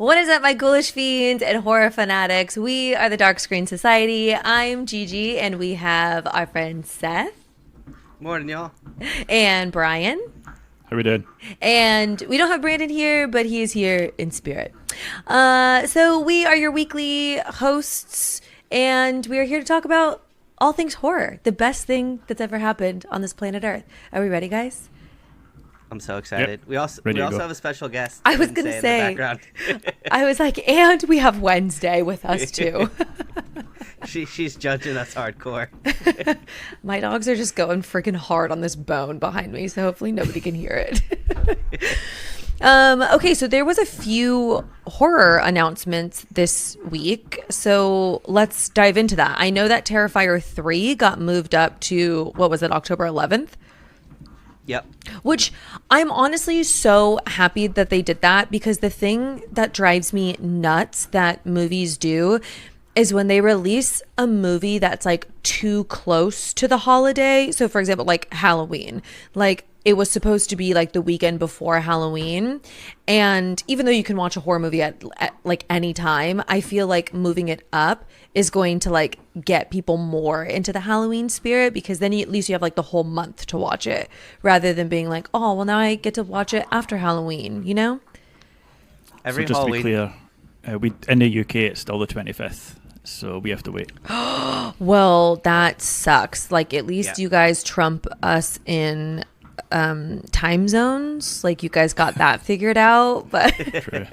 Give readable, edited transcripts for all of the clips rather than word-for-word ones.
What is up, my ghoulish fiends and horror fanatics? We are the Dark Screen Society. I'm Gigi, and we have our friend Seth Morning, y'all. and Brian. How we doing? And we don't have Brandon here, but he is here in spirit. So we are your weekly hosts, and we are here to talk about all things horror, the best thing that's ever happened on this planet Earth. Are we ready, guys? I'm so excited. Yep. We also have a special guest. I was gonna say, in the background. I was like, and we have Wednesday with us too. She's judging us hardcore. My dogs are just going freaking hard on this bone behind me, so hopefully nobody can hear it. Okay, so there was a few horror announcements this week, so let's dive into that. I know that Terrifier 3 got moved up to, what was it, October 11th? Yep. Which I'm honestly so happy that they did that, because the thing that drives me nuts that movies do is when they release a movie that's like too close to the holiday. So for example, like Halloween, like it was supposed to be like the weekend before Halloween. And even though you can watch a horror movie at like any time, I feel like moving it up is going to like get people more into the Halloween spirit, because then at least you have like the whole month to watch it, rather than being like, oh, well, now I get to watch it after Halloween, you know? Every so just Halloween. to be clear, we in the UK it's still the 25th, so we have to wait. Well, that sucks. Like at least Yeah. you guys trump us in time zones. Like you guys got that figured out, but True.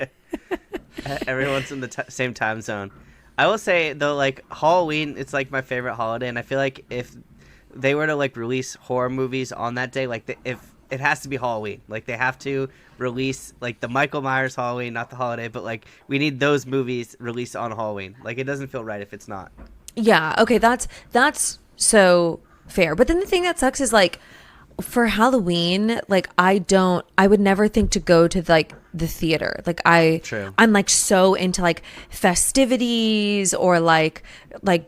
Everyone's in the same time zone. I will say though, like Halloween, it's like my favorite holiday, and I feel like if they were to like release horror movies on that day, like if it has to be Halloween, like they have to release like the Michael Myers Halloween, not the holiday, but like we need those movies released on Halloween. Like it doesn't feel right if it's not. yeah, okay, that's so fair. But then the thing that sucks is like for Halloween, like I would never think to go to like the theater. Like True. I'm like so into like festivities or like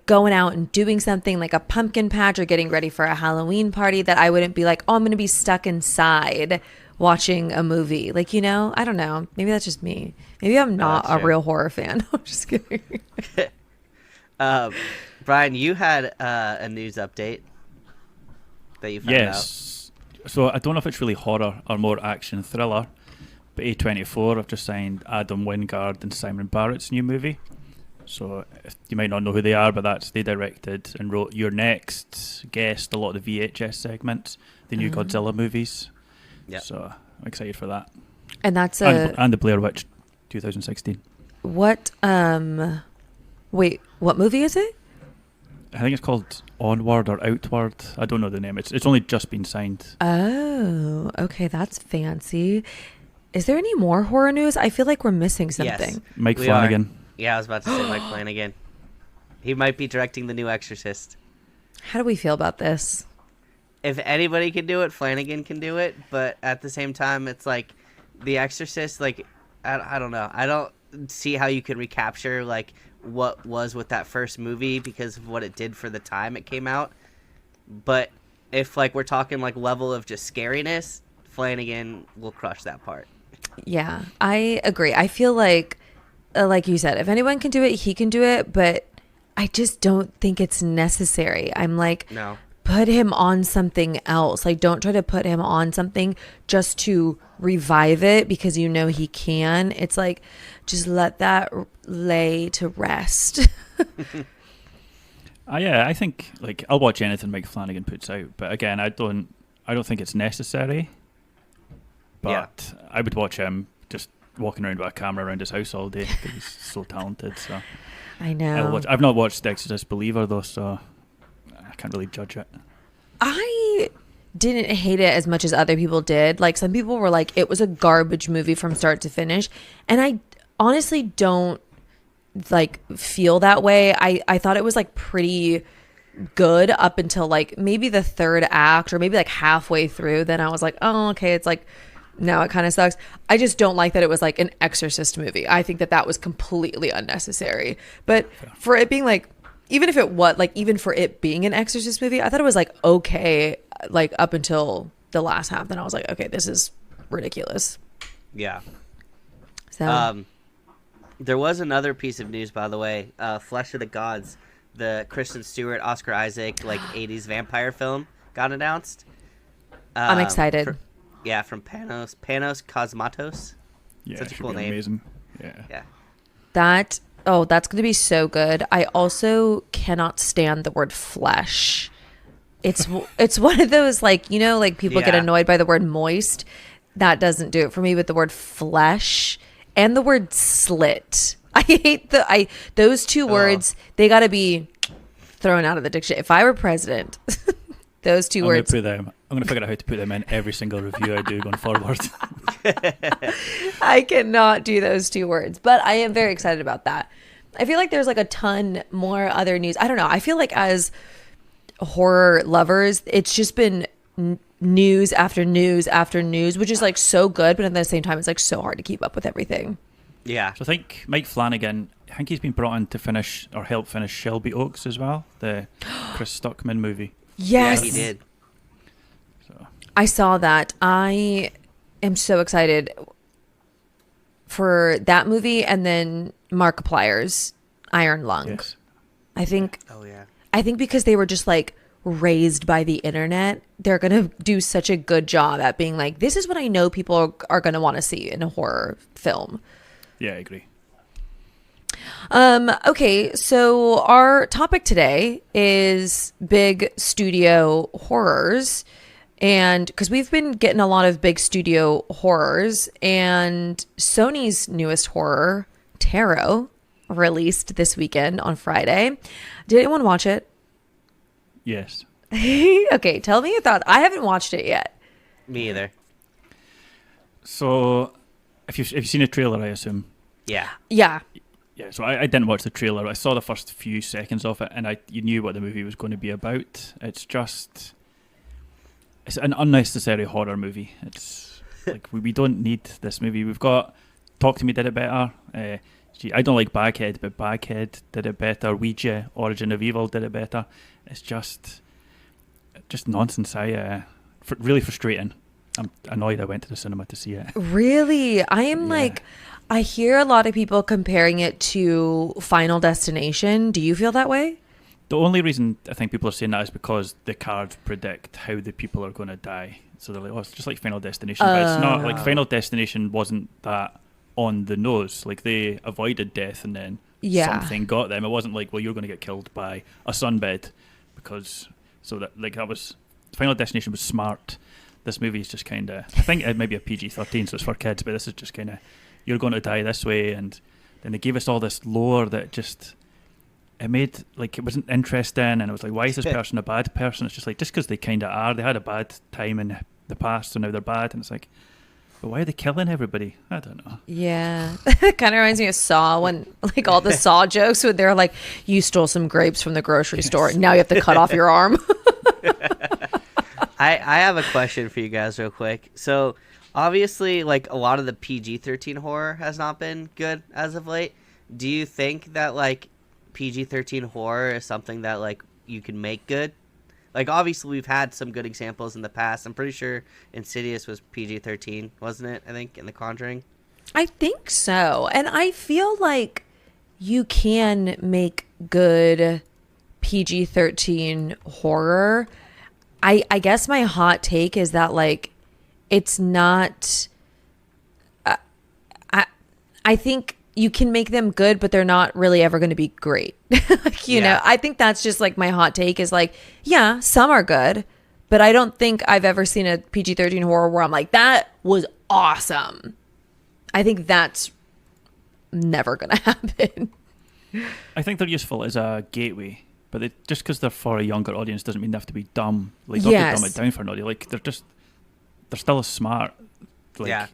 going out and doing something like a pumpkin patch or getting ready for a Halloween party, that I wouldn't be like, oh, I'm gonna be stuck inside watching a movie. Like, you know, I don't know. Maybe that's just me. Maybe I'm not that's a true. real horror fan. I'm just kidding. Brian, you had a news update that you found out. Yes. So I don't know if it's really horror or more action thriller, but A24 have just signed Adam Wingard and Simon Barrett's new movie. So you might not know who they are, but they directed and wrote Your Next, Guest, a lot of the VHS segments, the new Godzilla movies. Yeah. So I'm excited for that. And that's And the Blair Witch 2016. what wait, what movie is it? I think it's called Onward or Outward. I don't know the name. It's only just been signed. Oh, okay, that's fancy. Is there any more horror news? I feel like we're missing something. Yes. Mike We Flanagan. are. Yeah, I was about to say Mike Flanagan. He might be directing the new Exorcist. How do we feel about this? If anybody can do it, Flanagan can do it. But at the same time, it's like the Exorcist. Like I don't know. I don't see how you can recapture like what was with that first movie because of what it did for the time it came out. But if like we're talking like level of just scariness, Flanagan will crush that part. Yeah, I agree. I feel like you said, if anyone can do it, he can do it, but I just don't think it's necessary. I'm like, No. put him on something else. Like, don't try to put him on something just to revive it because you know he can. It's like, just let that lay to rest. Yeah, I think like I'll watch anything Mike Flanagan puts out, but again, I don't think it's necessary. But I would watch him just walking around with a camera around his house all day because he's so talented. So I know. I've not watched The Exorcist Believer though, so I can't really judge it. I didn't hate it as much as other people did. Like some people were like, it was a garbage movie from start to finish. And I honestly don't like feel that way. I thought it was like pretty good up until like maybe the third act or maybe like halfway through. Then I was like, oh, okay. It's like, now it kind of sucks. I just don't like that it was like an Exorcist movie. I think that was completely unnecessary. But for it being like, even if it was like, even for it being an Exorcist movie, I thought it was like okay, like up until the last half. Then I was like, okay, this is ridiculous. Yeah. So There was another piece of news, by the way. Flesh of the Gods, the Kristen Stewart, Oscar Isaac, like 80s vampire film, got announced. I'm excited. From Panos Cosmatos. Yeah, Such a it cool should be name. amazing. Yeah. Yeah. That's going to be so good. I also cannot stand the word flesh. It's one of those, like, like people get Yeah. annoyed by the word moist. That doesn't do it for me. But the word flesh and the word slit, I hate those two words. They got to be thrown out of the dictionary. If I were president, those two words. I'm going to figure out how to put them in every single review I do going forward. I cannot do those two words, but I am very excited about that. I feel like there's like a ton more other news. I don't know. I feel like as horror lovers, it's just been news after news after news, which is like so good, but at the same time, it's like so hard to keep up with everything. Yeah. So I think Mike Flanagan, I think he's been brought in to finish or help finish Shelby Oaks as well, the Chris Stuckman movie. Yes, Yeah, he did. So I saw that. I am so excited for that movie, and then Markiplier's Iron Lung. yes. I think Oh, yeah. because they were just like raised by the internet, they're going to do such a good job at being like, this is what I know people are going to want to see in a horror film. Yeah, I agree. Okay, so our topic today is big studio horrors. And because we've been getting a lot of big studio horrors, and Sony's newest horror, Tarot, released this weekend on Friday. Did anyone watch it? Yes. Okay, tell me your thoughts. I haven't watched it yet. Me either. So if you've seen a trailer, I assume. Yeah. Yeah. Yeah, so I didn't watch the trailer. I saw the first few seconds of it, and you knew what the movie was going to be about. It's an unnecessary horror movie. It's like we don't need this movie. We've got Talk to Me did it better. I don't like Baghead, but Baghead did it better. Ouija, Origin of Evil did it better. It's just nonsense. Really frustrating. I'm annoyed I went to the cinema to see it. Really? I am Yeah. like, I hear a lot of people comparing it to Final Destination. Do you feel that way? The only reason I think people are saying that is because the cards predict how the people are going to die. So they're like, oh, it's just like Final Destination. But it's not. Like, Final Destination wasn't that on the nose. Like, they avoided death and then something got them. It wasn't like, well, you're going to get killed by a sunbed. That was... Final Destination was smart. This movie is just kind of... I think it might be a PG-13, so it's for kids, but this is just kind of, you're going to die this way. And then they gave us all this lore that just... It made, like, it wasn't interesting, and it was like, why is this person a bad person? It's just like, just because they kind of are. They had a bad time in the past, so now they're bad, and it's like, but why are they killing everybody? I don't know. Yeah. It kind of reminds me of Saw, when, like, all the Saw jokes when they're like, you stole some grapes from the grocery store, now you have to cut off your arm. I have a question for you guys real quick. So, obviously, like, a lot of the PG-13 horror has not been good as of late. Do you think that, like, PG-13 horror is something that, like, you can make good? Like, obviously, we've had some good examples in the past. I'm pretty sure Insidious was PG-13, wasn't it? I think, in The Conjuring. I think so. And I feel like you can make good PG-13 horror. I guess my hot take is that, like, it's not... I think you can make them good, but they're not really ever going to be great. You know, I think that's just like my hot take is like, yeah, some are good, but I don't think I've ever seen a PG-13 horror where I'm like, that was awesome. I think that's never going to happen. I think they're useful as a gateway, but just because they're for a younger audience doesn't mean they have to be dumb. Like, not to dumb it down for an audience. Like, they're still smart. Like, yeah.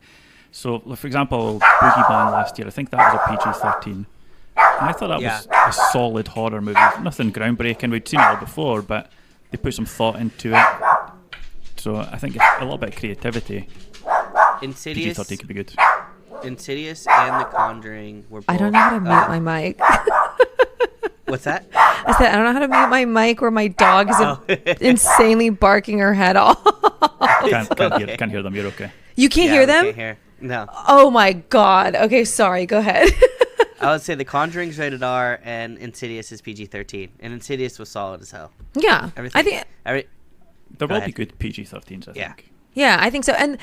So, like, for example, Boogeyman last year, I think that was a PG-13. And I thought that was a solid horror movie. Nothing groundbreaking. We'd seen it all before, but they put some thought into it. So I think it's a little bit of creativity. Insidious, PG-13 could be good. Insidious and The Conjuring were both... I don't know how to mute my mic. What's that? I said, I don't know how to mute my mic where my dog is insanely barking her head off. Can't hear them. You're okay. You can't hear them? Can't hear. No. Oh my God. Okay, sorry. Go ahead. I would say The Conjuring's rated R and Insidious is PG-13, and Insidious was solid as hell. Yeah, Everything. I think. There Go will ahead. be good PG-13s, I Yeah. think. Yeah, I think so. And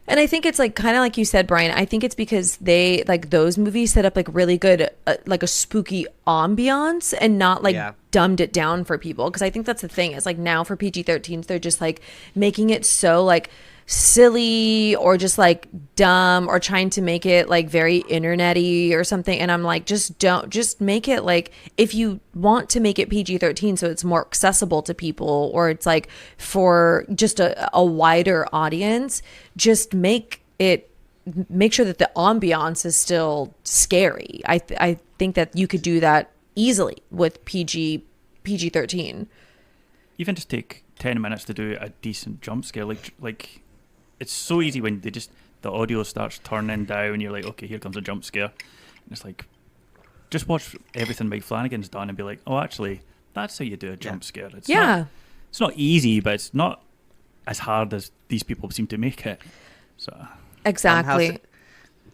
I think it's like kind of like you said, Brian. I think it's because they like those movies set up like really good, like a spooky ambiance and not like Yeah. dumbed it down for people. Because I think that's the thing. It's like now for PG-13s, they're just like making it so like silly or just like dumb or trying to make it like very internety or something. And I'm like, just make it like, if you want to make it PG-13 so it's more accessible to people, or it's like for just a wider audience, just make sure that the ambiance is still scary. I think that you could do that easily with PG-13. Even just take 10 minutes to do a decent jump scare. Like it's so easy when the audio starts turning down. You're like, okay, here comes a jump scare. And it's like, just watch everything Mike Flanagan's done and be like, oh, actually, that's how you do a jump scare. It's not easy, but it's not as hard as these people seem to make it. So Exactly.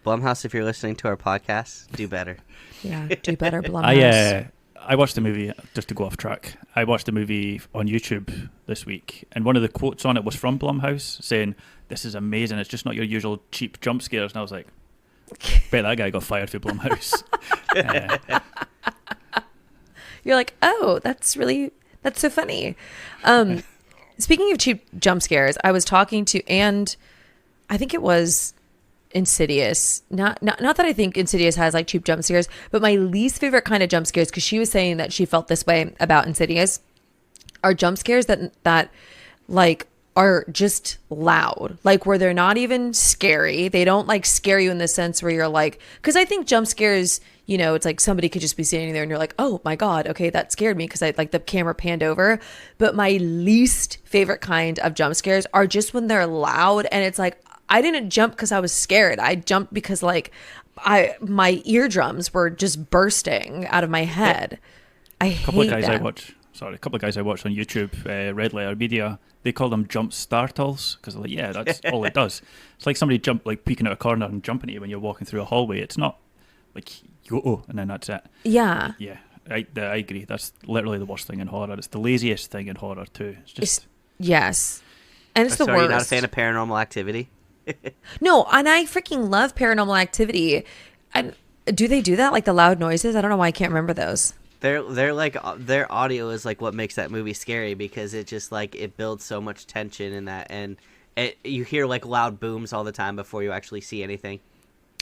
Blumhouse, if you're listening to our podcast, do better. Yeah, do better, Blumhouse. I watched the movie, just to go off track, I watched the movie on YouTube this week, and one of the quotes on it was from Blumhouse saying, this is amazing, it's just not your usual cheap jump scares. And I was like, bet that guy got fired for Blumhouse. You're like, oh, that's so funny. Speaking of cheap jump scares, I was talking to, and I think it was Insidious. Not that I think Insidious has like cheap jump scares, but my least favorite kind of jump scares, because she was saying that she felt this way about Insidious, are jump scares that like are just loud, like where they're not even scary. They don't like scare you in the sense where you're like, because I think jump scares, you know, it's like somebody could just be standing there and you're like, oh my God, okay, that scared me because I like the camera panned over. But my least favorite kind of jump scares are just when they're loud and it's like, I didn't jump because I was scared. I jumped because like my eardrums were just bursting out of my head. I hate that. A couple of guys I watched on YouTube, Red Letter Media, they call them jump startles because like, yeah, that's all it does. It's like somebody peeking out a corner and jumping at you when you're walking through a hallway. It's not like yo, and then that's it. Yeah. Yeah, I agree. That's literally the worst thing in horror. It's the laziest thing in horror too. Yes, and it's the So worst. are you not a fan of Paranormal Activity? No, and I freaking love Paranormal Activity. And do they do that, like the loud noises? I don't know why I can't remember those. They're like, their audio is like what makes that movie scary, because it just like it builds so much tension in that, and you hear like loud booms all the time before you actually see anything.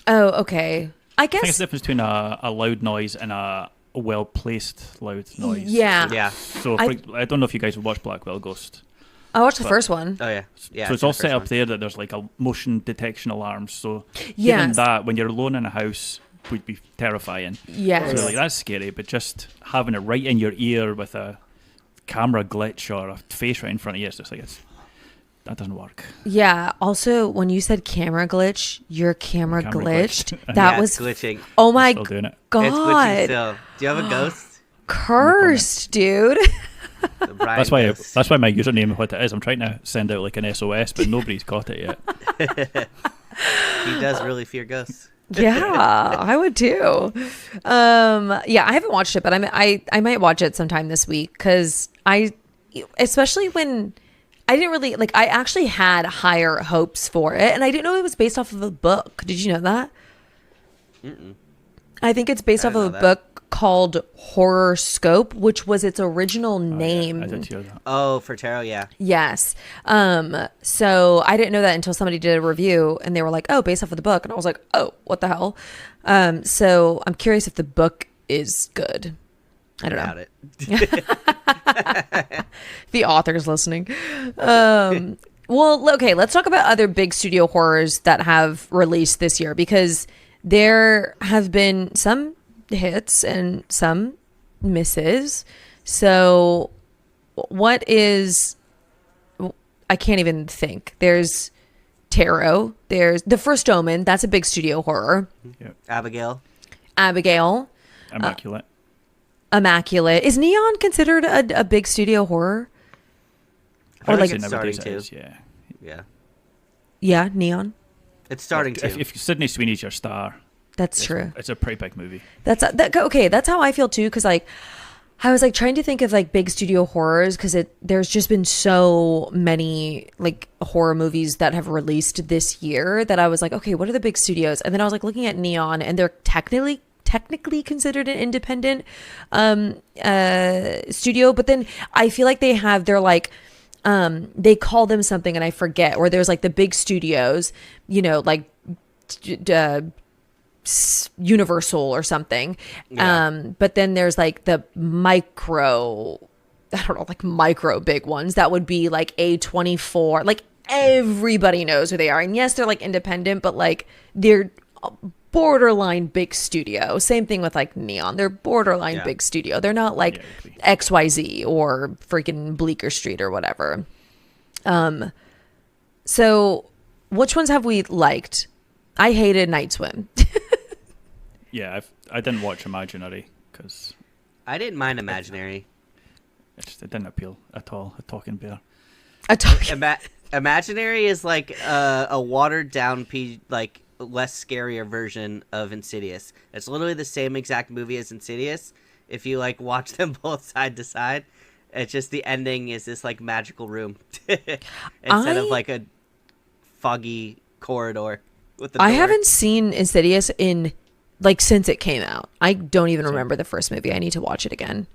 Oh, okay. I I think it's guess. the difference between a loud noise and a well placed loud noise. Yeah. Yeah. So I don't know if you guys have watched Blackwell Ghost. I watched the first one. Oh yeah. Yeah. So it's all set up there that there's like a motion detection alarm. So even Yes. that, when you're alone in a house, would be terrifying. Yes. So like that's scary, but just having it right in your ear with a camera glitch or a face right in front of you, it's just like that doesn't work. Yeah. Also, when you said camera glitch, your camera glitched. glitched. That Yeah, was it's glitching. Oh my Still doing it. God. It's glitching still. Do you have a ghost? Cursed, dude. The Brian That's why ghost. that's why my username what it is. I'm trying to send out like an SOS, but nobody's caught it yet. He does really fear ghosts. Yeah, I would too. Yeah, I haven't watched it, but I might watch it sometime this week, because especially when I didn't really like, I actually had higher hopes for it, and I didn't know it was based off of a book. Did you know that? Mm-mm. I think it's based I off didn't of a know that. book called Horoscope, which was its original name. I did hear that. Oh, for tarot, yeah. Yes. So I didn't know that until somebody did a review and they were like, oh, based off of the book. And I was like, oh, what the hell? So I'm curious if the book is good. I don't know. Doubt it. The author's listening. Well, okay, let's talk about other big studio horrors that have released this year, because there have been some hits and some misses. So I can't even think. There's Tarot. There's The First Omen. That's a big studio horror. Yeah. Abigail. Abigail. Immaculate. Immaculate. Is Neon considered a big studio horror? I feel like it's starting to. Is, yeah. Yeah. Yeah, Neon. It's starting to. If Sydney Sweeney's your star, That's true. It's a pretty big movie. Okay. That's how I feel too. Cause like, I was like trying to think of like big studio horrors because there's just been so many like horror movies that have released this year that I was like, okay, what are the big studios? And then I was like looking at Neon, and they're technically considered an independent studio, but then I feel like they're like they call them something and I forget. Or there's like the big studios, you know, like Universal or something. But then there's like the micro, I don't know, like micro big ones that would be like A24. Like everybody knows who they are. And yes, they're like independent, but like they're borderline big studio. Same thing with like Neon. They're borderline big studio. They're not like XYZ or freaking Bleecker Street or whatever. So which ones have we liked? I hated Night Swim. Yeah, I didn't watch Imaginary because I didn't mind Imaginary. it didn't appeal at all. A talking bear. Imaginary is like a watered down, like less scarier version of Insidious. It's literally the same exact movie as Insidious. If you like watch them both side to side, it's just the ending is this like magical room instead of like a foggy corridor with the door. I haven't seen Insidious in like since it came out. I don't even remember the first movie. I need to watch it again.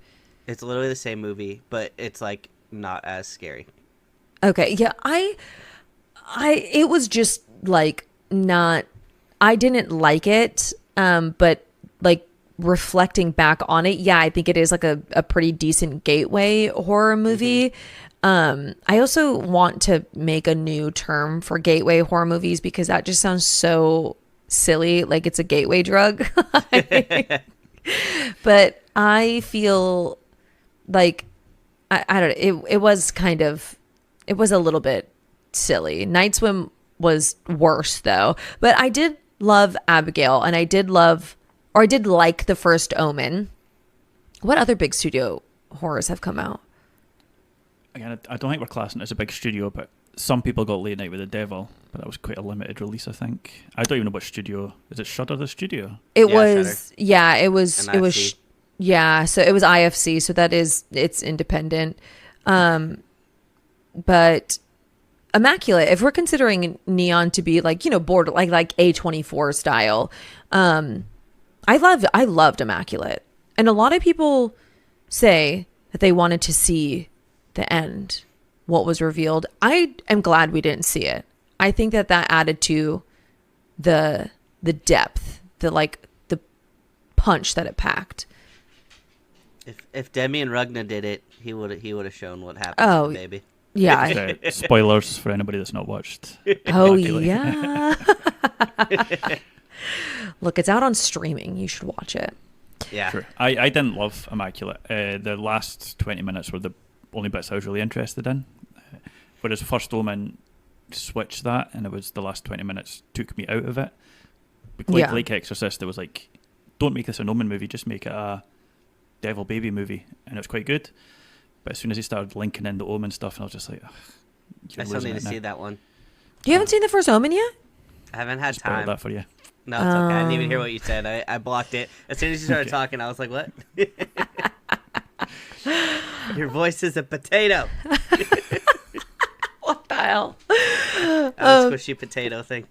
It's literally the same movie, but it's like not as scary. Okay, yeah, it was just like not. I didn't like it, but like reflecting back on it, yeah, I think it is like a pretty decent gateway horror movie. I also want to make a new term for gateway horror movies because that just sounds so silly, like it's a gateway drug. But I feel like I don't know, it was a little bit silly. Night Swim was worse though, but I did love Abigail, and I did like the first Omen. What other big studio horrors have come out? Again, I don't think we're classing it as a big studio, but some people got Late Night with the Devil, but that was quite a limited release, I think. I don't even know what studio. Is it Shudder the studio? It Yeah, was, Shudder. yeah, it was, And it was, IFC. yeah, so it was IFC, so it's independent. But Immaculate, if we're considering Neon to be like, you know, border like A24 style, I loved Immaculate. And a lot of people say that they wanted to see the end, what was revealed. I am glad we didn't see it. I think that added to the depth, the punch that it packed. If Demi and Rugna did it, he would have shown what happened Oh, to the baby. Yeah. Spoilers for anybody that's not watched. Oh, Immaculate. yeah. Look, it's out on streaming. You should watch it. Yeah. True. I didn't love Immaculate. The last 20 minutes were the only bits I was really interested in. Whereas First Omen switched that, and it was the last 20 minutes took me out of it. Like Exorcist, it was like, don't make this an Omen movie, just make it a Devil Baby movie. And it was quite good. But as soon as he started linking in the Omen stuff, and I was just like, I still need to see that one. You haven't seen the first Omen yet? I haven't had Spoiled time. that for you. No, it's okay. I didn't even hear what you said. I blocked it. As soon as you started talking, I was like, what? Your voice is a potato. What the hell? A squishy potato thing.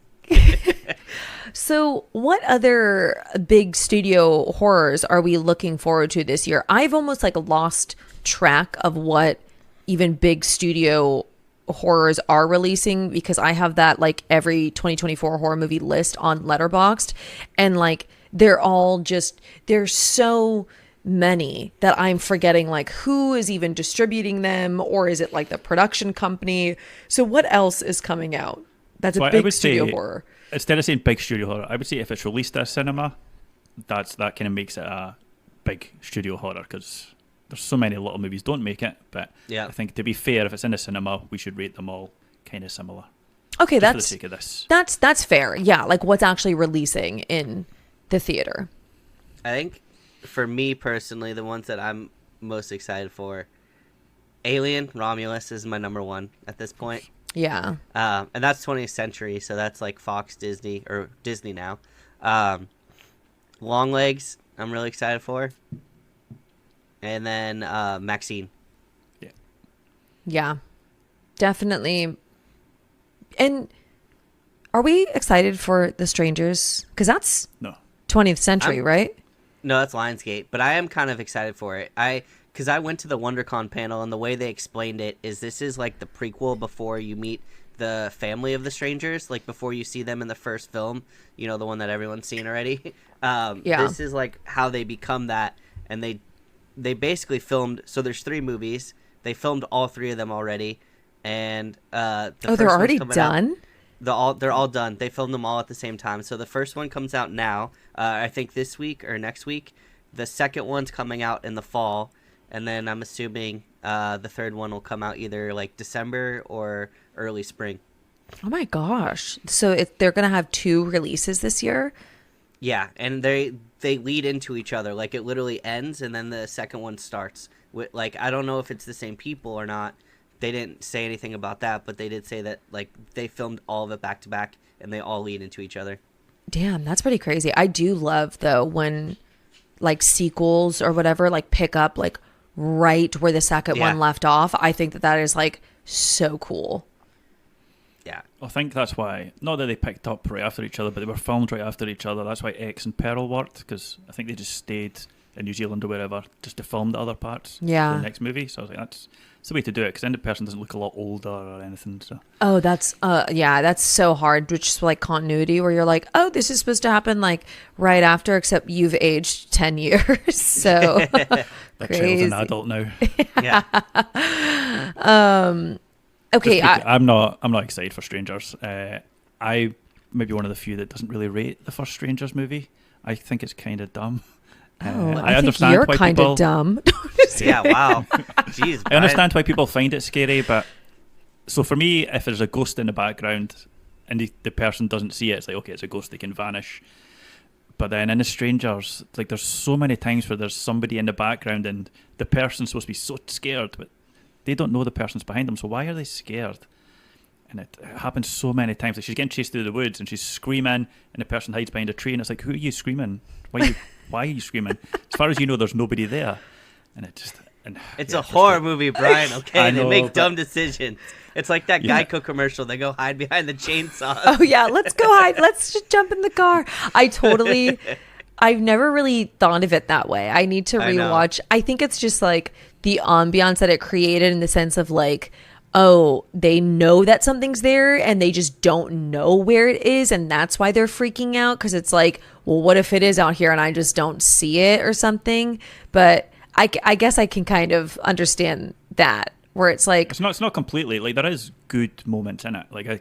So what other big studio horrors are we looking forward to this year? I've almost like lost track of what even big studio horrors are releasing because I have that like every 2024 horror movie list on Letterboxd, and like there's so many that I'm forgetting like who is even distributing them, or is it like the production company? So what else is coming out that's a big studio horror? Instead of saying big studio horror, I would say if it's released at cinema, that kind of makes it a big studio horror, because there's so many little movies don't make it. But Yeah. I think to be fair, if it's in the cinema, we should rate them all kind of similar. Okay, Just for the sake of this. that's fair. Yeah, like what's actually releasing in the theater. I think for me personally, the ones that I'm most excited for, Alien Romulus is my number one at this point. Yeah. And that's 20th Century, so that's like Fox, Disney, or Disney now. Longlegs, I'm really excited for. And then Maxine. Yeah, definitely. And are we excited for The Strangers? Because that's No. 20th century, right? No, that's Lionsgate, but I am kind of excited for it. Because I went to the WonderCon panel, and the way they explained it is this is like the prequel before you meet the family of the strangers, like before you see them in the first film, you know, the one that everyone's seen already. Yeah. This is like how they become that, and they basically filmed. So there's 3 movies. They filmed all 3 of them already, and the Oh, they're already done? They're all done. They filmed them all at the same time. So the first one comes out now, I think this week or next week. The second one's coming out in the fall, and then I'm assuming the third one will come out either like December or early spring. Oh my gosh. So they're going to have 2 releases this year? Yeah, and they lead into each other. Like it literally ends, and then the second one starts. Like I don't know if it's the same people or not. They didn't say anything about that, but they did say that like they filmed all of it back to back, and they all lead into each other. Damn, that's pretty crazy. I do love though when like sequels or whatever like pick up like right where the second one left off. I think that is like so cool. Yeah. I think that's why, not that they picked up right after each other, but they were filmed right after each other. That's why X and Pearl worked, because I think they just stayed in New Zealand or wherever just to film the other parts for the next movie. So I was like, that's the way to do it, because then the person doesn't look a lot older or anything. So that's so hard, which is like continuity where you're like, oh, this is supposed to happen like right after, except you've aged 10 years. So that child's an adult now. Yeah. Okay, I'm not excited for Strangers. I may be one of the few that doesn't really rate the first Strangers movie. I think it's kind of dumb. I understand think you're why kind people, of dumb. Yeah, wow. Jeez, I understand why people find it scary, but so for me, if there's a ghost in the background and the person doesn't see it, it's like, okay, it's a ghost, they can vanish. But then in The Strangers, like there's so many times where there's somebody in the background and the person's supposed to be so scared, but they don't know the person's behind them, so why are they scared? And it happens so many times. Like she's getting chased through the woods and she's screaming, and the person hides behind a tree, and it's like, who are you screaming? Why are you screaming? As far as you know, there's nobody there. And it just... It's a horror movie, Brian, okay? Know, they make dumb decisions. It's like that Geico commercial. They go hide behind the chainsaw. Oh, yeah, let's go hide. Let's just jump in the car. I've never really thought of it that way. I need to rewatch. I think it's just like the ambiance that it created in the sense of like, oh, they know that something's there and they just don't know where it is, and that's why they're freaking out, because it's like, well, what if it is out here and I just don't see it or something? But I guess I can kind of understand that, where it's like... It's not completely... Like, there is good moments in it. Like, I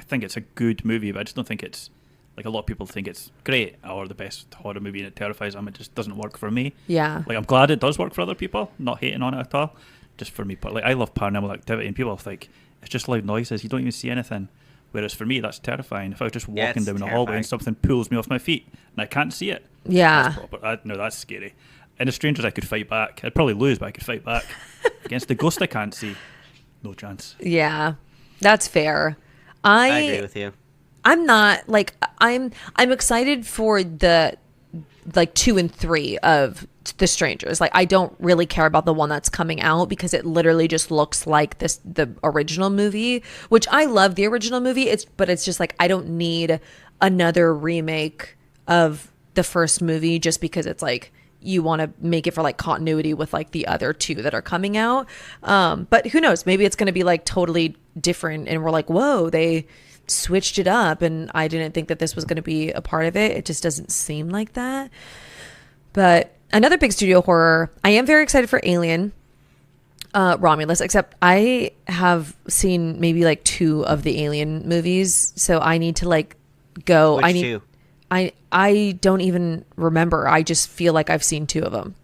think it's a good movie, but I just don't think it's... Like, a lot of people think it's great or the best horror movie and it terrifies them. It just doesn't work for me. Yeah. Like, I'm glad it does work for other people. Not hating on it at all. Just for me. But, like, I love Paranormal Activity, and people think it's just loud noises. You don't even see anything. Whereas for me, that's terrifying. If I was just walking down the hallway and something pulls me off my feet and I can't see it. Yeah. That's scary. In The Strangers, I could fight back. I'd probably lose, but I could fight back. Against the ghost I can't see, no chance. Yeah, that's fair. I agree with you. I'm not like I'm excited for the like 2 and 3 of The Strangers. Like I don't really care about the one that's coming out because it literally just looks like the original movie, which I love the original movie. But it's just like I don't need another remake of the first movie just because it's like you want to make it for like continuity with like the other 2 that are coming out. But who knows? Maybe it's going to be like totally different and we're like, whoa, they switched it up and I didn't think that this was going to be a part of it. It just doesn't seem like that. But another big studio horror, I am very excited for Alien, Romulus, except I have seen maybe like 2 of the Alien movies. So I need to like go. Which 2? I don't even remember. I just feel like I've seen 2 of them.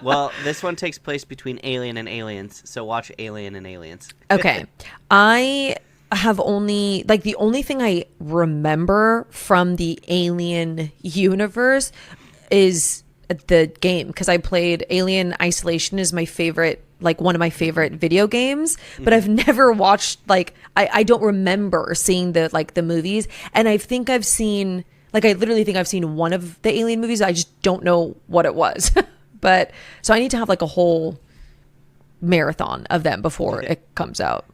Well, this one takes place between Alien and Aliens, so watch Alien and Aliens. Okay. I have only, like, the only thing I remember from the Alien universe is the game, because I played Alien Isolation is my favorite, like one of my favorite video games, but I've never watched, like, I don't remember seeing the movies, and I think I've seen Like, I literally think I've seen one of the Alien movies. I just don't know what it was. But so I need to have like a whole marathon of them before it comes out.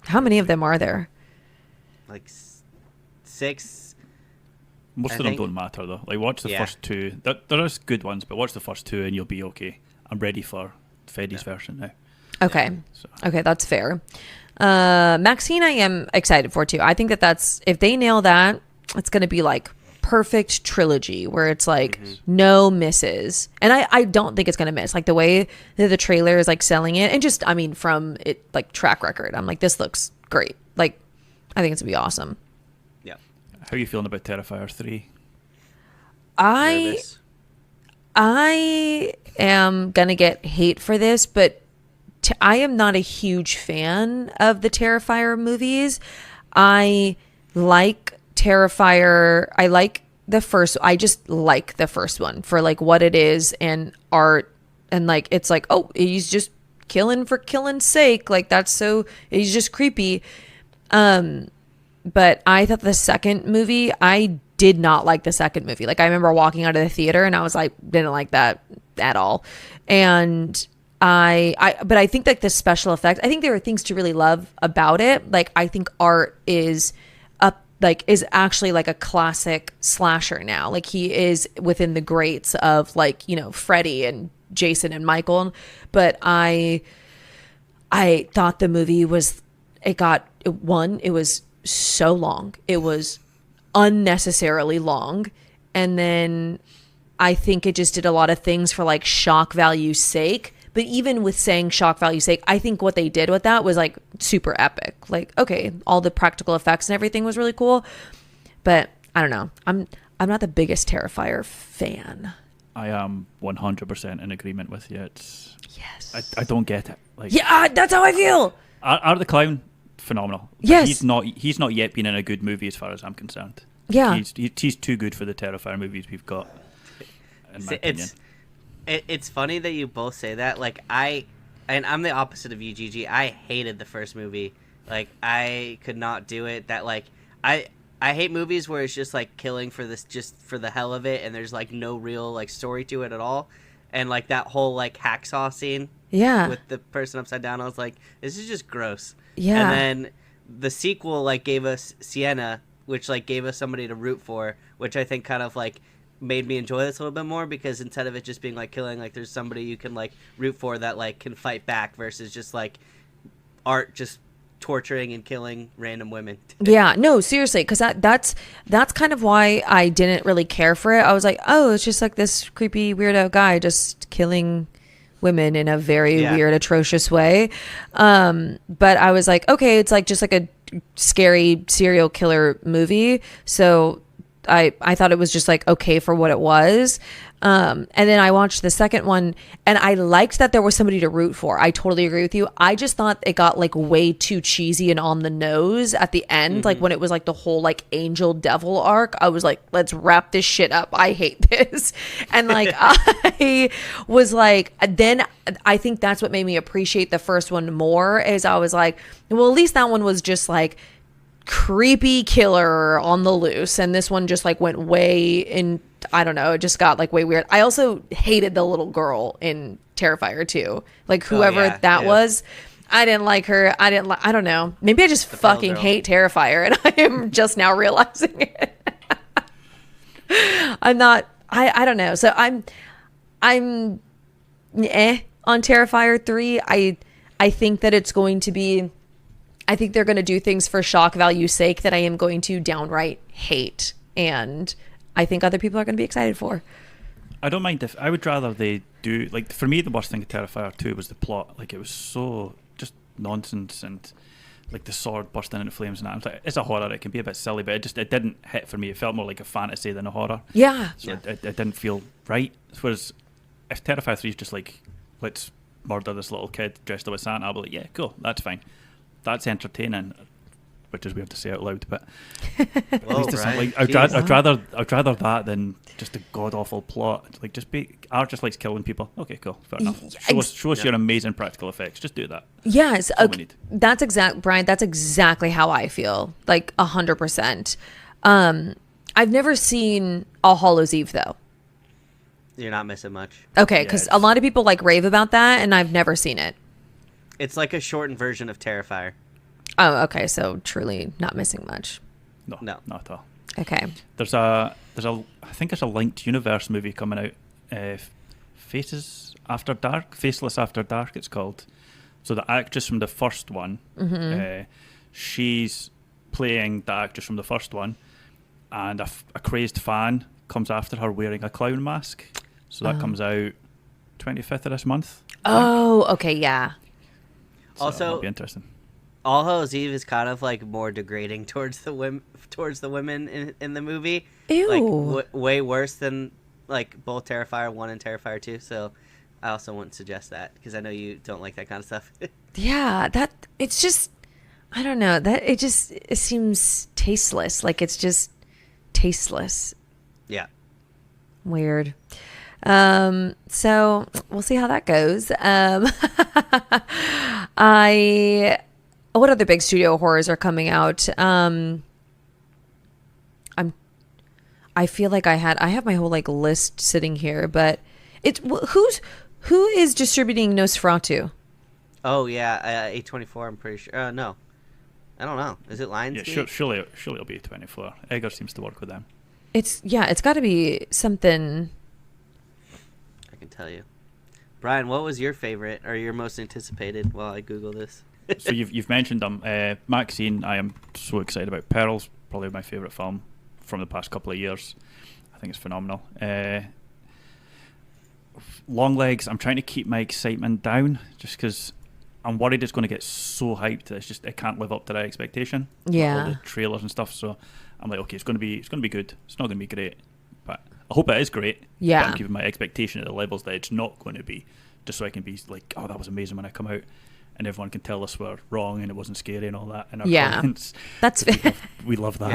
How many of them are there? Like 6. Most of them don't matter though. Like, watch the first 2. There is good ones, but watch the first 2 and you'll be okay. I'm ready for Freddy's version now. Okay. Okay, that's fair. Maxine, I am excited for too. I think that's, if they nail that, it's going to be like perfect trilogy where it's like no misses. And I don't think it's going to miss. Like, the way that the trailer is like selling it, and just, I mean, from it, like, track record, I'm like, this looks great. Like, I think it's going to be awesome. Yeah. How are you feeling about Terrifier 3? Nervous. I am going to get hate for this, but I am not a huge fan of the Terrifier movies. I like Terrifier. I like the first. I just like the first one for like what it is and art, and like it's like, oh, he's just killing for killing's sake. Like, he's just creepy. But I thought the second movie, I did not like the second movie. Like, I remember walking out of the theater and I was like, didn't like that at all. And but I think like the special effects, I think there are things to really love about it. Like, I think art is is actually like a classic slasher now. Like, he is within the greats of, like, you know, Freddy and Jason and Michael. But I thought the movie was, it was so long. It was unnecessarily long. And then I think it just did a lot of things for like shock value's sake. But even with saying shock value's sake, I think what they did with that was like super epic. Like, okay, all the practical effects and everything was really cool. But I don't know. I'm not the biggest Terrifier fan. I am 100% in agreement with you. Yes. I don't get it. Like, yeah, that's how I feel. Art the Clown, phenomenal. Yes. He's not yet been in a good movie as far as I'm concerned. Yeah. He's too good for the Terrifier movies we've got, in my opinion. It's funny that you both say that. Like, I'm the opposite of you, Gigi. I hated the first movie. Like, I could not do it. That, like, I hate movies where it's just like killing just for the hell of it, and there's like no real like story to it at all. And like that whole like hacksaw scene, with the person upside down, I was like, this is just gross. Yeah. And then the sequel like gave us Sienna, which like gave us somebody to root for, which I think kind of like made me enjoy this a little bit more, because instead of it just being like killing, like there's somebody you can like root for that like can fight back, versus just like art just torturing and killing random women. Yeah, no, seriously, because that's kind of why I didn't really care for it. I was like, oh, it's just like this creepy weirdo guy just killing women in a very weird, atrocious way. But I was like, okay, it's like just like a scary serial killer movie. So I thought it was just like okay for what it was. And then I watched the second one and I liked that there was somebody to root for. I totally agree with you. I just thought it got like way too cheesy and on the nose at the end. Like when it was like the whole like angel devil arc, I was like, let's wrap this shit up. I hate this. And like, I was like, then I think that's what made me appreciate the first one more, is I was like, well, at least that one was just like creepy killer on the loose, and this one just like went way in, I don't know, it just got like way weird. I also hated the little girl in Terrifier 2, like whoever was. I didn't like her. I don't know, maybe I just fucking hate Terrifier and I am just now realizing it. I'm not, I don't know, so I'm on Terrifier 3. I think that it's going to be, I think they're going to do things for shock value's sake that I am going to downright hate, and I think other people are going to be excited for. I don't mind if I would rather they do, like, for me the worst thing of Terrifier 2 was the plot. Like, it was so just nonsense, and like the sword bursting into flames and that. I was like, it's a horror, it can be a bit silly, but it didn't hit for me. It felt more like a fantasy than a horror. So it didn't feel right. Whereas if Terrifier 3 is just like, let's murder this little kid dressed up as Santa, I'll be like, yeah, cool, that's fine. That's entertaining, which is weird to say out loud, but at least it's like, I'd rather that than just a god awful plot. Like, Art just likes killing people. Okay, cool, fair enough. Show us your amazing practical effects. Just do that. Yes, Brian. That's exactly how I feel. Like 100%. I've never seen All Hallows Eve though. You're not missing much. Okay, Yeah, because a lot of people like rave about that, and I've never seen it. It's like a shortened version of Terrifier. Oh, okay. So truly not missing much. No, No. not at all. Okay. There's a I think there's a linked universe movie coming out. Faceless After Dark. It's called. So the actress from the first one, she's playing the actress from the first one, and a crazed fan comes after her wearing a clown mask. So that comes out 25th of this month. Oh, okay, yeah. So Also, that'll be interesting. All Hallows Eve is kind of like more degrading towards the women in the movie. Ew. Like way worse than like both Terrifier 1 and Terrifier 2. So I also wouldn't suggest that because I know you don't like that kind of stuff. Yeah, it's just, I don't know, it seems tasteless. Like it's just tasteless. Yeah. Weird. So we'll see how that goes. What other big studio horrors are coming out? I feel like I have my whole like list sitting here, but who is distributing Nosferatu? Oh yeah, A24. I'm pretty sure. No, I don't know. Is it Lionsgate? Yeah, surely it'll be 24. Egger seems to work with them. It's got to be something. I can tell you. Brian, what was your favorite or your most anticipated while I Google this? So you've mentioned them. Maxine, I am so excited about. Pearl's probably my favourite film from the past couple of years. I think it's phenomenal. Longlegs, I'm trying to keep my excitement down just because I'm worried it's going to get so hyped that it can't live up to that expectation. Yeah. All the trailers and stuff. So I'm like, okay, it's going to be good. It's not going to be great, but I hope it is great. Yeah. But I'm keeping my expectation at the levels that it's not going to be, just so I can be like, oh, that was amazing when I come out, and everyone can tell us we're wrong and it wasn't scary and all that in our comments. That's we love that.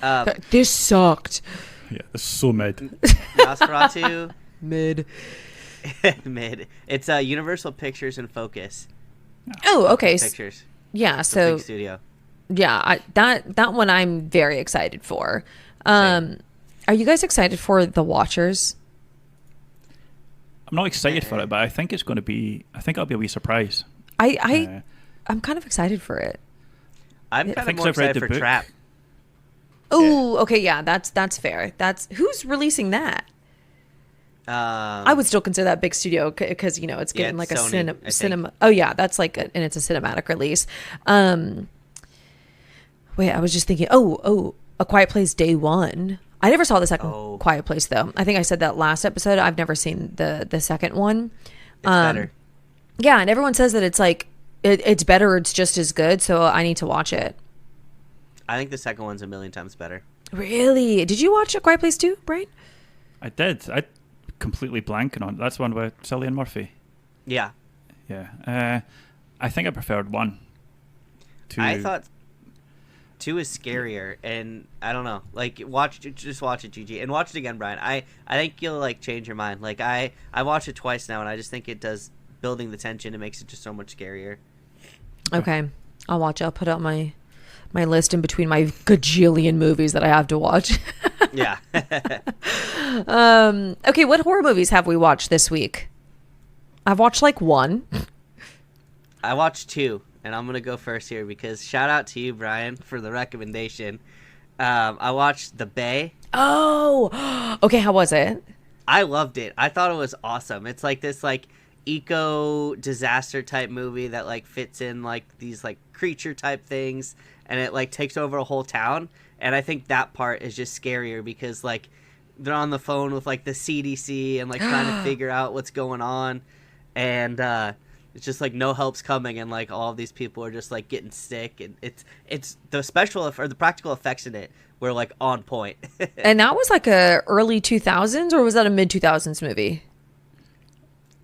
Yeah. This sucked. Yeah, it's so mid. Nosferatu. Mid. Mid. It's Universal Pictures and Focus. Oh, okay. Pictures. Yeah. It's a So big studio. yeah, that one I'm very excited for. Are you guys excited for The Watchers? I'm not excited for it, but I think it's going to be. I think it'll be a wee surprise. I'm kind of excited for it. I'm kind of think more I've read excited the for book. Trap. Oh, okay, yeah, that's fair. That's who's releasing that. I would still consider that big studio because it's getting like it's a Sony, I think. cinema. Oh yeah, that's like and it's a cinematic release. Wait, I was just thinking. Oh, A Quiet Place Day 1. I never saw the second Quiet Place though. I think I said that last episode. I've never seen the second one. It's better. Yeah, and everyone says that it's like it's better. Or it's just as good. So I need to watch it. I think the second one's a million times better. Really? Did you watch A Quiet Place 2, Brian? I did. I completely blanking on. That's one with Cillian Murphy. Yeah. Yeah. I think I preferred 1. I thought 2 is scarier, and I don't know. Like, just watch it, GG, and watch it again, Brian. I think you'll like change your mind. Like I watched it twice now, and I just think it does building the tension. It makes it just so much scarier. Okay, I'll watch it. I'll put out my list in between my gajillion movies that I have to watch. Yeah. Okay, what horror movies have we watched this week? I've watched like 1. I watched 2, and I'm gonna go first here because shout out to you, Brian, for the recommendation. I watched The Bay. Oh, okay. How was it? I loved it. I thought it was awesome. It's like this like eco disaster type movie that like fits in like these like creature type things, and it like takes over a whole town. And I think that part is just scarier because like they're on the phone with like the CDC and like trying to figure out what's going on, and it's just like no help's coming, and like all of these people are just like getting sick, and it's the the practical effects in it were like on point. And that was like a early 2000s, or was that a mid 2000s movie?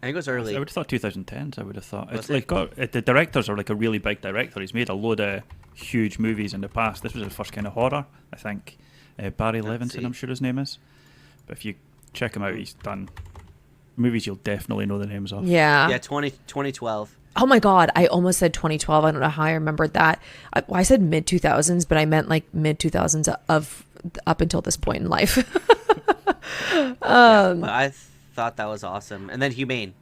I think it was early. I would have thought 2010s. I would have thought Was it's like the directors are like a really big director. He's made a load of huge movies in the past. This was his first kind of horror, I think. Barry Levinson, I'm sure his name is. But if you check him out, he's done movies you'll definitely know the names of. Yeah. Yeah, 2012. Oh my God, I almost said 2012. I don't know how I remembered that. I said mid 2000s, but I meant like mid 2000s of up until this point in life. Yeah, but I thought that was awesome. And then Humane.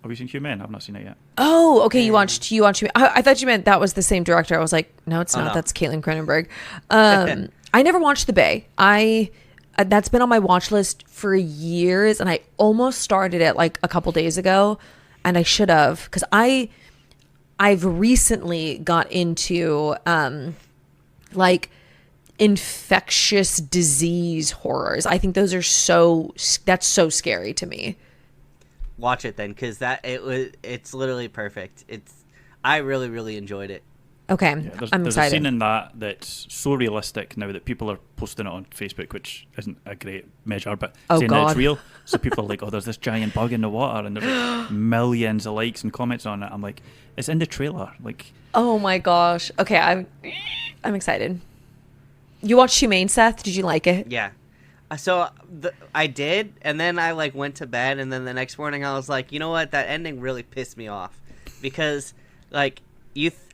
Have you seen Human? I've not seen it yet. Oh, okay. You watched me. I thought you meant that was the same director. I was like, no, it's Oh, not. no. That's Caitlin Cronenberg. I never watched The Bay. That's been on my watch list for years, and I almost started it like a couple days ago, and I should have, because I've recently got into like infectious disease horrors. I think those are that's so scary to me. Watch it then, because it's literally perfect. I really, really enjoyed it. Okay, Yeah, I'm there's a excited. scene in that's so realistic now that people are posting it on Facebook, which isn't a great measure, but Oh, saying that God. it's real. So people are like, oh, there's this giant bug in the water, and there's like millions of likes and comments on it. I'm like, it's in the trailer. Like, Oh my gosh. Okay, I'm excited. You watched Humane, Seth? Did you like it? Yeah. So I did, and then I like went to bed, and then the next morning I was like, you know what? That ending really pissed me off, because like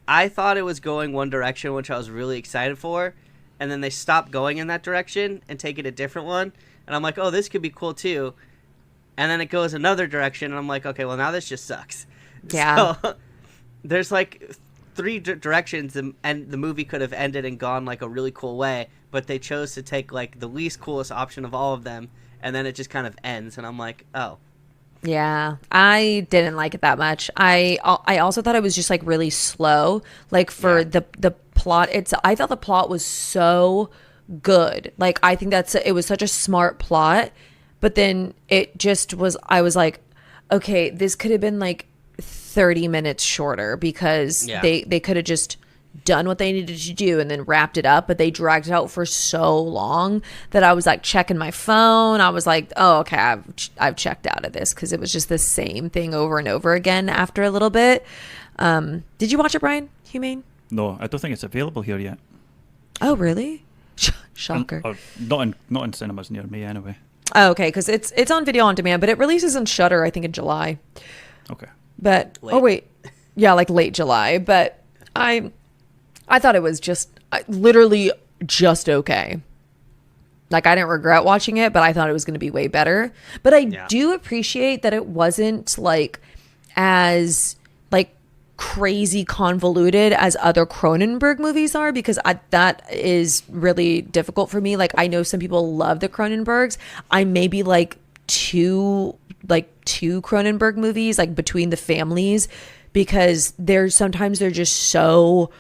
I thought it was going one direction, which I was really excited for, and then they stopped going in that direction and take it a different one, and I'm like, oh, this could be cool too, and then it goes another direction, and I'm like, okay, well now this just sucks. Yeah. So, there's like three directions, and the movie could have ended and gone like a really cool way, but they chose to take like the least coolest option of all of them, and then it just kind of ends, and I'm like, oh. Yeah, I didn't like it that much. I also thought it was just like really slow. Like for Yeah. the plot, I thought the plot was so good. Like I think it was such a smart plot, but then it just was. I was like, okay, this could have been like 30 minutes shorter, because Yeah. they could have just done what they needed to do and then wrapped it up, but they dragged it out for so long that I was like checking my phone. I was like, oh, okay, I've checked out of this, because it was just the same thing over and over again after a little bit. Did you watch it, Brian? Humane? no, I don't think it's available here yet. Oh, really? Shocker. Or not in cinemas near me anyway. Oh, okay, because it's on video on demand, but it releases on Shudder, I think, in July. Okay. But Late. oh wait, yeah, like late July. But I thought it was just literally just okay. Like I didn't regret watching it, but I thought it was going to be way better. But I Yeah. do appreciate that it wasn't like as like crazy convoluted as other Cronenberg movies are, because that is really difficult for me. Like I know some people love the Cronenbergs. I maybe like two Cronenberg movies, like Between the Families, because sometimes they're just so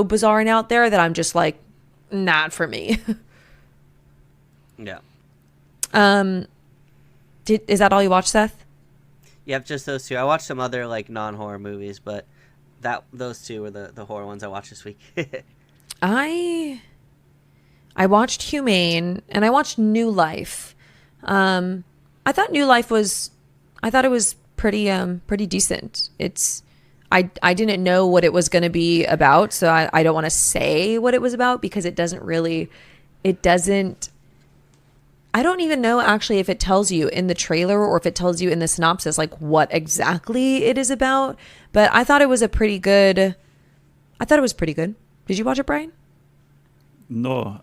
bizarre and out there that I'm just like, not for me. Yeah. Is that all you watched, Seth? Yep, just those two. I watched some other like non-horror movies, but those two were the horror ones I watched this week. I watched Humane and I watched New Life. I thought it was pretty decent. I didn't know what it was going to be about, so I don't want to say what it was about, because it doesn't. I don't even know actually if it tells you in the trailer or if it tells you in the synopsis like what exactly it is about. But I thought it was pretty good. Did you watch it, Brian? No,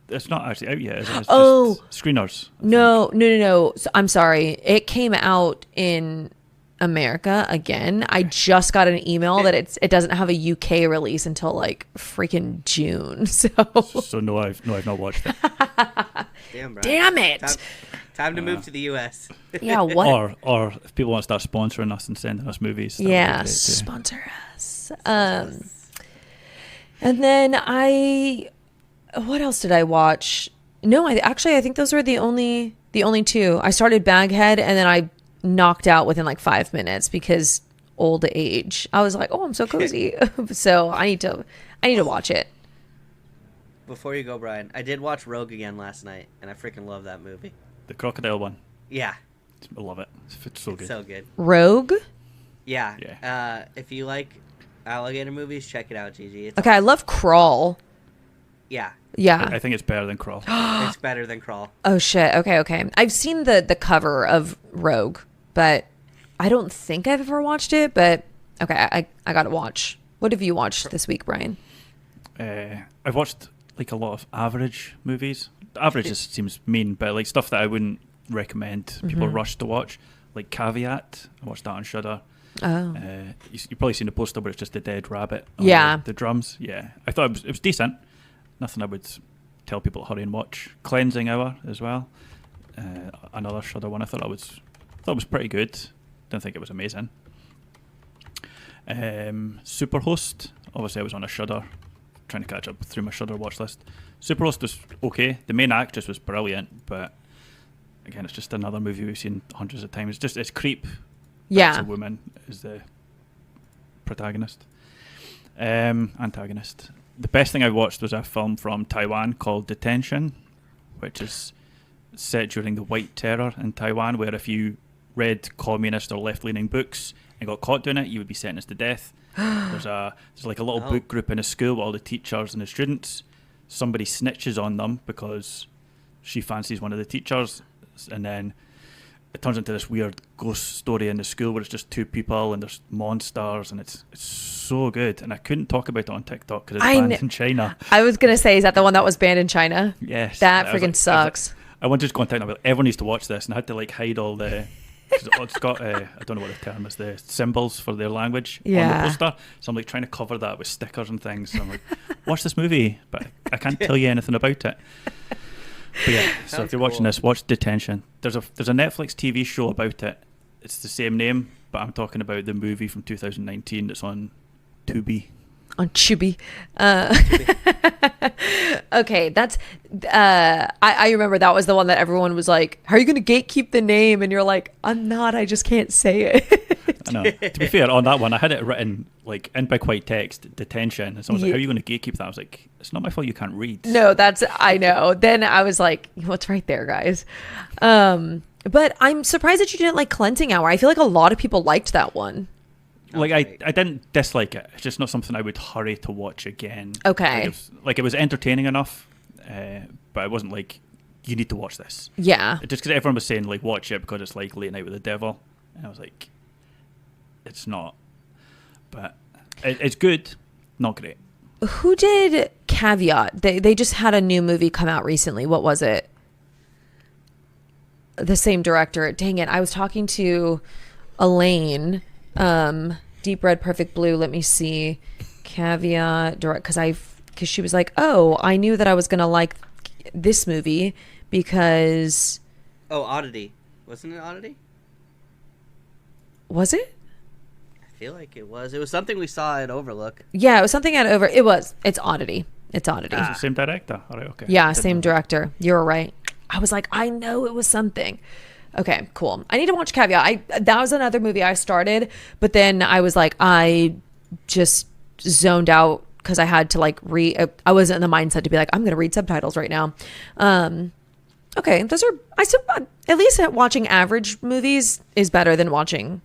it's not actually out yet, is it? It's Oh. just screeners. I think. No. So, I'm sorry. It came out in America again. I just got an email that it doesn't have a UK release until like freaking June. So So no, I've not watched it. Damn, bro. damn it. Time to move to the US. Yeah, what? Or if people want to start sponsoring us and sending us movies. that would be Yeah, great too. sponsor us. And then what else did I watch? No, I think those were the only two. I started Baghead and then I knocked out within like 5 minutes because old age. I was like, oh, I'm so cozy. So I need to watch it. Before you go, Brian, I did watch Rogue again last night, and I freaking love that movie. The crocodile one. Yeah, I love it. It's so good. so good. Rogue. Yeah. Yeah. If you like alligator movies, check it out, Gigi. It's Okay, I love Crawl. Yeah, Yeah. I think it's better than Crawl. it's better than Crawl. Oh shit. Okay. I've seen the cover of Rogue, but I don't think I've ever watched it, but okay, I got to watch. What have you watched this week, Brian? I've watched like a lot of average movies. Average just seems mean, but like stuff that I wouldn't recommend people rush to watch. Like Caveat, I watched that on Shudder. Oh, You've probably seen the poster where it's just a dead rabbit on the drums. Yeah, I thought it was decent. Nothing I would tell people to hurry and watch. Cleansing Hour as well. Another Shudder one. I thought it was pretty good. Didn't think it was amazing. Superhost. Obviously, I was on a Shudder, trying to catch up through my Shudder watch list. Superhost was okay. The main actress was brilliant, but again, it's just another movie we've seen hundreds of times. It's Creep. yeah. It's a woman is the protagonist. Antagonist. The best thing I watched was a film from Taiwan called Detention, which is set during the White Terror in Taiwan, where if you read communist or left-leaning books and got caught doing it, you would be sentenced to death. There's like a little book group in a school with all the teachers and the students. Somebody snitches on them because she fancies one of the teachers, and then it turns into this weird ghost story in the school where it's just two people and there's monsters, and it's so good. And I couldn't talk about it on TikTok because it's banned in China. I was gonna say, is that the one that was banned in China? Yes, That freaking sucks. I wanted to go on TikTok, but everyone needs to watch this, and I had to like hide all the. 'Cause it's got I don't know what the term is, the symbols for their language on the poster. So I'm like trying to cover that with stickers and things. So I'm like, watch this movie, but I can't tell you anything about it. But yeah, so if you're watching this, watch Detention. There's a Netflix TV show about it. It's the same name, but I'm talking about the movie from 2019 that's on Tubi. On Tubi. Okay, that's I remember that was the one that everyone was like, how are you gonna gatekeep the name? And you're like, I'm not, I just can't say it. I know. To be fair, on that one I had it written like in big white text, Detention, and someone was like, how are you going to gatekeep that? I was like, it's not my fault you can't read. No, I know. Then I was like, what's right there, guys? But I'm surprised that you didn't like Cleansing Hour. I feel like a lot of people liked that one. Like I didn't dislike it. It's just not something I would hurry to watch again. Okay. Like it was entertaining enough, but it wasn't like you need to watch this. Yeah. Just because everyone was saying like watch it because it's like Late Night with the Devil, and I was like, it's not. But it's good, not great. Who did Caveat? They just had a new movie come out recently. What was it? The same director. Dang it. I was talking to Elaine. Deep Red, Perfect Blue. Let me see. Caveat direct, because she was like, oh, I knew that I was gonna like this movie because. Oh, Oddity. Wasn't it Oddity? Was it? I feel like it was. It was something we saw at Overlook. Yeah, it was something at over. It was. It's Oddity. It's Oddity. It's the same director. All right, okay. Yeah, same director. You're right. I was like, I know it was something. Okay, cool. I need to watch Caveat. That was another movie I started, but then I was like, I just zoned out because I had to like read. I wasn't in the mindset to be like, I'm going to read subtitles right now. Okay, those are. At least watching average movies is better than watching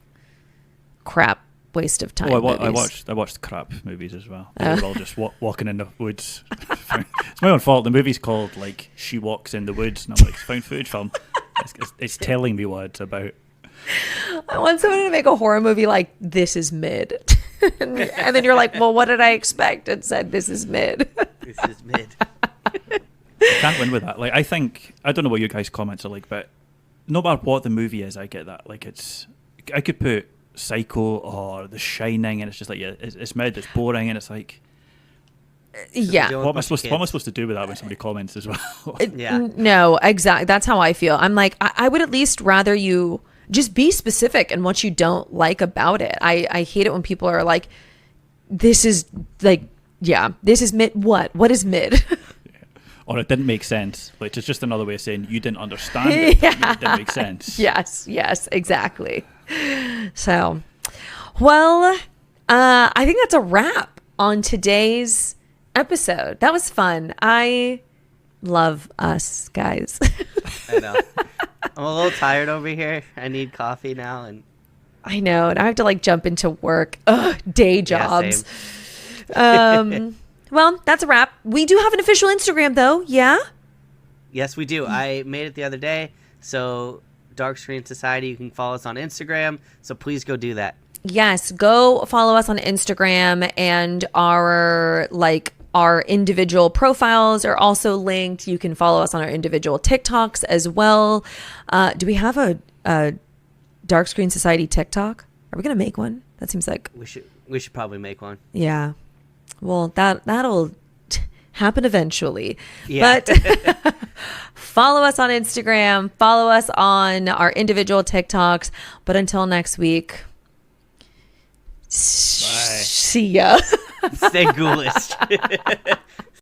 crap waste of time. Oh, movies. I watched crap movies as well. They were all just walking in the woods. It's my own fault. The movie's called like She Walks in the Woods, and I'm like, it's a found footage film. It's telling me what it's about. I want someone to make a horror movie like This Is Mid. And then you're like, well, what did I expect? It said This Is Mid. This is mid. I can't win with that. Like, I don't know what your guys' comments are like, but no matter what the movie is, I get that. Like, I could put Psycho or The Shining, and it's just like, yeah, it's mid, it's boring, and it's like, Yeah. what am I supposed to do with that when somebody comments as well? Yeah. No, exactly. That's how I feel. I'm like, I would at least rather you just be specific in what you don't like about it. I hate it when people are like, this is like, yeah, this is mid. What is mid? Or it didn't make sense. Like, it's just another way of saying you didn't understand it. Yeah. It didn't make sense. Yes, exactly. So, well, I think that's a wrap on today's episode. That was fun. I love us, guys. I know. I'm a little tired over here. I need coffee now, and I know, and I have to like jump into work. Ugh, day jobs. Well, that's a wrap. We do have an official Instagram though. Yeah. Yes, we do. I made it the other day, so Dark Screen Society. You can follow us on Instagram, so please go do that. Yes, go follow us on Instagram, and our individual profiles are also linked. You can follow us on our individual TikToks as well. Do we have a Dark Screen Society TikTok? Are we gonna make one? That seems like We should probably make one. yeah. Well, that'll happen eventually. Yeah. But follow us on Instagram. Follow us on our individual TikToks. But until next week, see ya. Stay ghoulish.